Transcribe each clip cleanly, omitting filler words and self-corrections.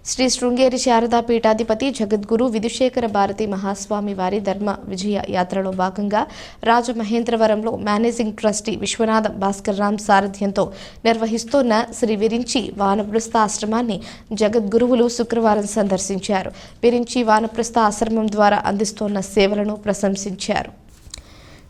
శ్రీ శృంగేరి శారదా పీఠాధిపతి జగద్గురు విధుశేఖర భారతి మహాస్వామి వారి ధర్మ విజయ యాత్రలో భాగంగా రాజమహేంద్రవరంలో మేనేజింగ్ ట్రస్టీ విశ్వనాథం భాస్కర్ రామ్ సారథ్యంతో నిర్వహిస్తున్న శ్రీ విరించి వానప్రస్థ ఆశ్రమాన్ని జగద్గురువులు శుక్రవారం సందర్శించారు. విరించి వానప్రస్థ ఆశ్రమం ద్వారా అందిస్తున్న సేవలను ప్రశంసించారు.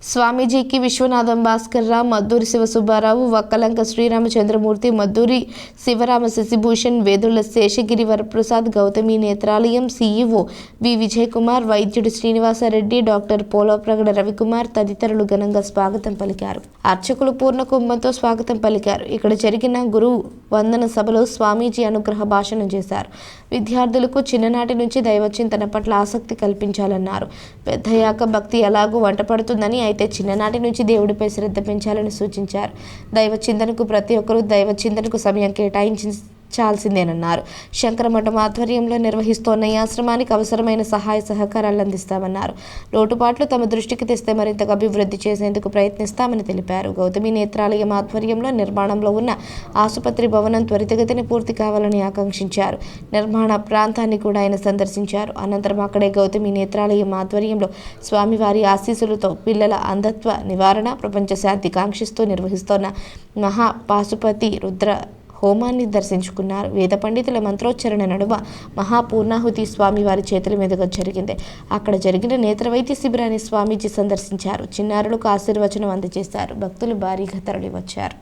స్వామీజీకి విశ్వనాథం భాస్కర్ రామ్, మద్దూరి శివసుబ్బారావు, వక్కలంక శ్రీరామచంద్రమూర్తి, మద్దూరి శివరామ శశిభూషణ్, వేదుళ్ల శేషగిరి వరప్రసాద్, గౌతమి నేత్రాలయం సీఈఓ వి విజయ్ కుమార్, వైద్యుడు శ్రీనివాసరెడ్డి, డాక్టర్ పోలప్రగడ రవికుమార్ తదితరులు ఘనంగా స్వాగతం పలికారు. అర్చకులు పూర్ణ కుంభంతో స్వాగతం పలికారు. ఇక్కడ జరిగిన గురువు వందన సభలో స్వామీజీ అనుగ్రహ భాషణం చేశారు. విద్యార్థులకు చిన్ననాటి నుంచి దైవచింతన పట్ల ఆసక్తి కల్పించాలన్నారు. పెద్దయ్యాక భక్తి ఎలాగో వంట పడుతుందని, అయితే చిన్ననాటి నుంచి దేవుడిపై శ్రద్ధ పెంచాలని సూచించారు. దైవ చింతనకు ప్రతి ఒక్కరూ దైవ చింతనకు సమయం కేటాయించాల్సిందేనన్నారు. శంకరమఠం ఆధ్వర్యంలో నిర్వహిస్తోన్న ఈ ఆశ్రమానికి అవసరమైన సహాయ సహకారాలు అందిస్తామన్నారు. లోటుపాట్లు తమ దృష్టికి తెస్తే మరింతగా అభివృద్ధి చేసేందుకు ప్రయత్నిస్తామని తెలిపారు. గౌతమి నేత్రాలయం ఆధ్వర్యంలో నిర్మాణంలో ఉన్న ఆసుపత్రి భవనం త్వరితగతిని పూర్తి కావాలని ఆకాంక్షించారు. నిర్మాణ ప్రాంతాన్ని కూడా ఆయన సందర్శించారు. అనంతరం అక్కడే గౌతమి నేత్రాలయం ఆధ్వర్యంలో స్వామివారి ఆశీస్సులతో పిల్లల అంధత్వ నివారణ, ప్రపంచ శాంతి కాంక్షిస్తూ నిర్వహిస్తోన్న మహాపాశుపతి రుద్ర హోమాన్ని దర్శించుకున్నారు. వేద పండితుల మంత్రోచ్చరణ నడుమ మహాపూర్ణాహుతి స్వామివారి చేతుల మీదుగా జరిగింది. అక్కడ జరిగిన నేత్రవైద్య శిబిరాన్ని స్వామీజీ సందర్శించారు. చిన్నారులకు ఆశీర్వచనం అందజేశారు. భక్తులు భారీగా తరలి వచ్చారు.